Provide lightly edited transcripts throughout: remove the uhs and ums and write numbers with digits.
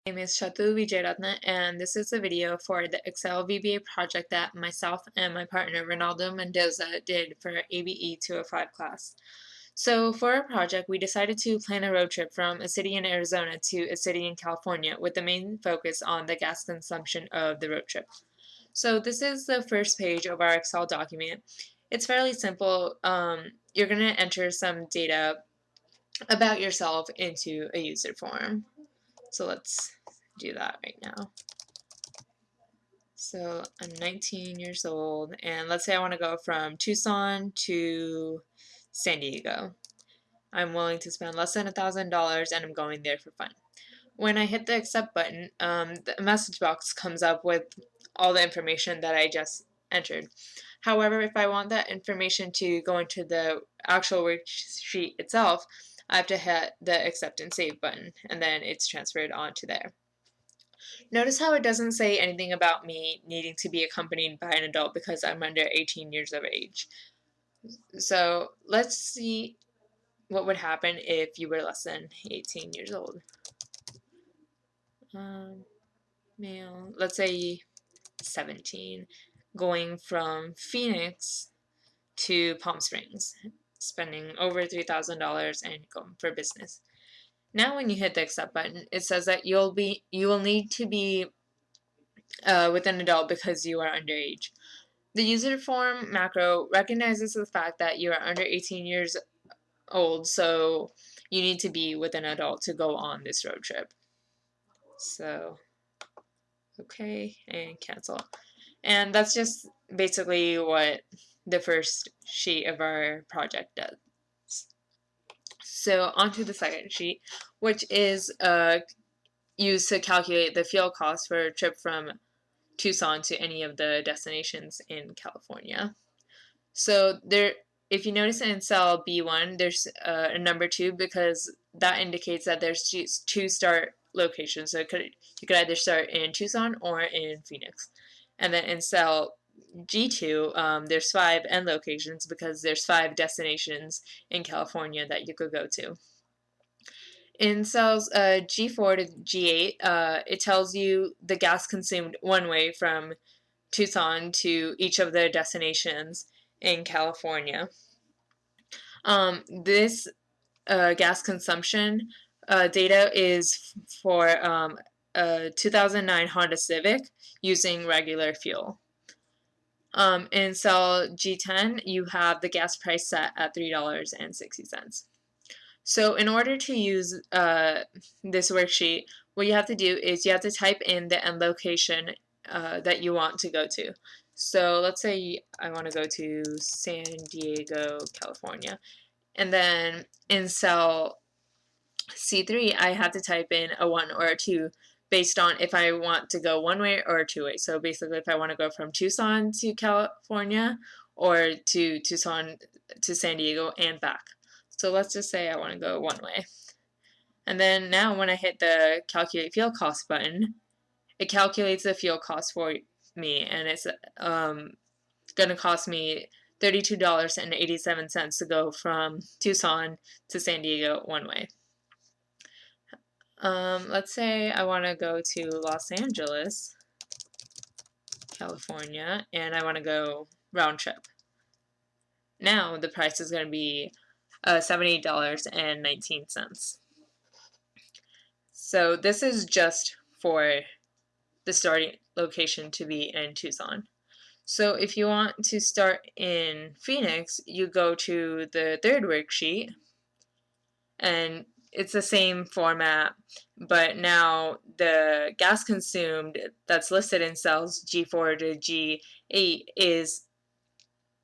My name is Chathu Wijeratne, and this is a video for the Excel-VBA project that myself and my partner Reynaldo Mendoza did for our ABE 205 class. So for our project, we decided to plan a road trip from a city in Arizona to a city in California with the main focus on the gas consumption of the road trip. So this is the first page of our Excel document. It's fairly simple. You're going to enter some data about yourself into a user form. So let's do that right now. So I'm 19 years old, and let's say I want to go from Tucson to San Diego. I'm willing to spend less than $1,000, and I'm going there for fun. When I hit the accept button, the message box comes up with all the information that I just entered. However, if I want that information to go into the actual worksheet itself, I have to hit the accept and save button, and then it's transferred onto there. Notice how it doesn't say anything about me needing to be accompanied by an adult because I'm under 18 years of age. So let's see what would happen if you were less than 18 years old. Male, let's say 17, going from Phoenix to Palm Springs, spending over $3,000 and going for business. Now when you hit the accept button, it says that you will need to be with an adult because you are underage. The user form macro recognizes the fact that you are under 18 years old, so you need to be with an adult to go on this road trip. So, okay, and cancel. And that's just basically what the first sheet of our project does. So, onto the second sheet, which is used to calculate the fuel cost for a trip from Tucson to any of the destinations in California. So there, if you notice in cell B1, there's a number 2 because that indicates that there's two start locations. So you could either start in Tucson or in Phoenix. And then in cell G2, there's 5 end locations because there's 5 destinations in California that you could go to. In cells G4 to G8, it tells you the gas consumed one way from Tucson to each of the destinations in California. This gas consumption data is for a 2009 Honda Civic using regular fuel. In cell G10, you have the gas price set at $3.60. So in order to use this worksheet, what you have to do is you have to type in the end location that you want to go to. So let's say I want to go to San Diego, California. And then in cell C3, I have to type in a 1 or a 2 based on if I want to go one way or two way. So basically if I want to go from Tucson to California or to Tucson to San Diego and back. So let's just say I want to go one way. And then now when I hit the calculate fuel cost button, it calculates the fuel cost for me, and it's going to cost me $32.87 to go from Tucson to San Diego one way. Let's say I want to go to Los Angeles, California, and I want to go round trip. Now the price is going to be $78.19. So this is just for the starting location to be in Tucson. So if you want to start in Phoenix, you go to the third worksheet, and it's the same format, but now the gas consumed that's listed in cells G4 to G8 is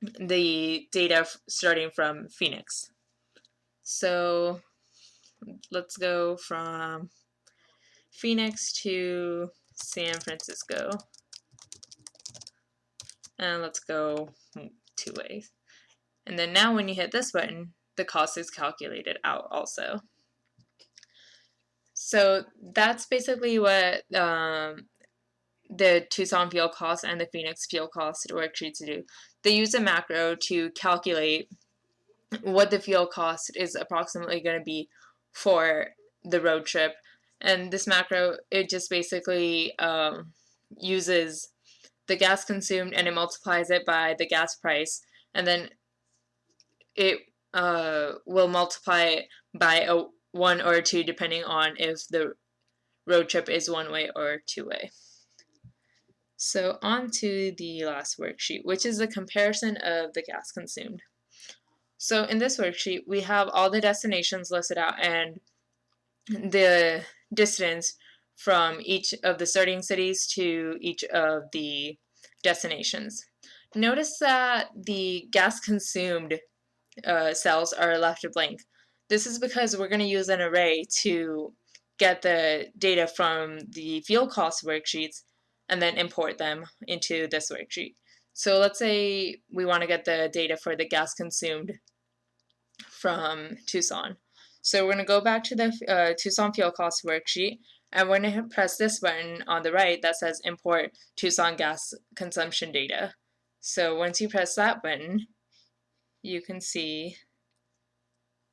the data starting from Phoenix. So let's go from Phoenix to San Francisco. And let's go 2 ways. And then now when you hit this button, the cost is calculated out also. So that's basically what the Tucson fuel cost and the Phoenix fuel cost worksheets do. They use a macro to calculate what the fuel cost is approximately going to be for the road trip, And this macro, it just basically uses the gas consumed and it multiplies it by the gas price, and then it will multiply it by a 1 or a 2 depending on if the road trip is one-way or two-way. So on to the last worksheet, which is the comparison of the gas consumed. So in this worksheet, we have all the destinations listed out and the distance from each of the starting cities to each of the destinations. Notice that the gas consumed cells are left blank. This is because we're going to use an array to get the data from the fuel cost worksheets and then import them into this worksheet. So let's say we want to get the data for the gas consumed from Tucson. So we're going to go back to the Tucson fuel cost worksheet, and we're going to press this button on the right that says import Tucson gas consumption data. So once you press that button, you can see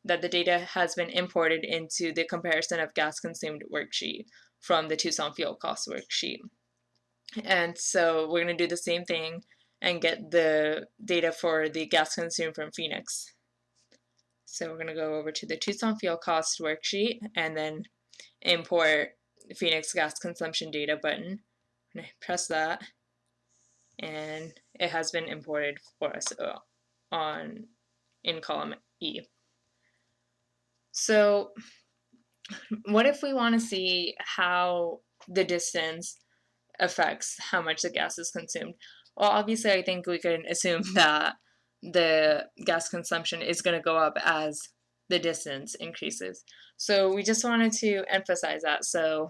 that the data has been imported into the comparison of gas consumed worksheet from the Tucson fuel cost worksheet. And so we're going to do the same thing and get the data for the gas consumed from Phoenix. So we're going to go over to the Tucson fuel cost worksheet and then import Phoenix gas consumption data button. And I press that, and it has been imported for us in column E. So what if we want to see how the distance affects how much the gas is consumed? Well, obviously, I think we can assume that the gas consumption is going to go up as the distance increases. So we just wanted to emphasize that. So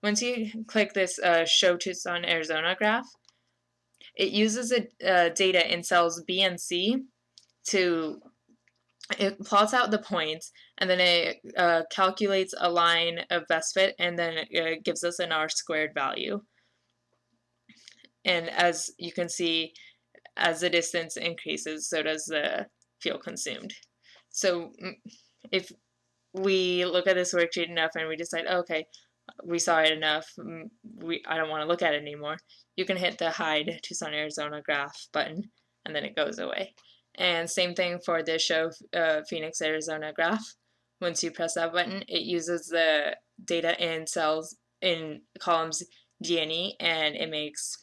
once you click this Show Tucson, Arizona graph, it uses data in cells B and C it plots out the points, and then it calculates a line of best fit, and then it gives us an R-squared value. And as you can see, as the distance increases, so does the fuel consumed. So if we look at this worksheet enough and we decide, oh, okay, we saw it enough, I don't want to look at it anymore, you can hit the Hide Tucson, Arizona graph button, and then it goes away. And same thing for the Show Phoenix, Arizona graph. Once you press that button, it uses the data in cells in columns D and E, and it makes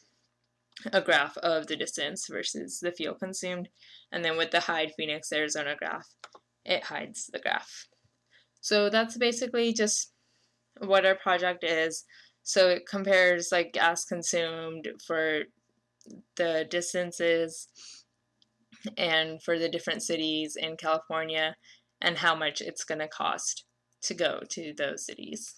a graph of the distance versus the fuel consumed. And then with the Hide Phoenix, Arizona graph, it hides the graph. So that's basically just what our project is. So it compares like gas consumed for the distances and for the different cities in California and how much it's going to cost to go to those cities.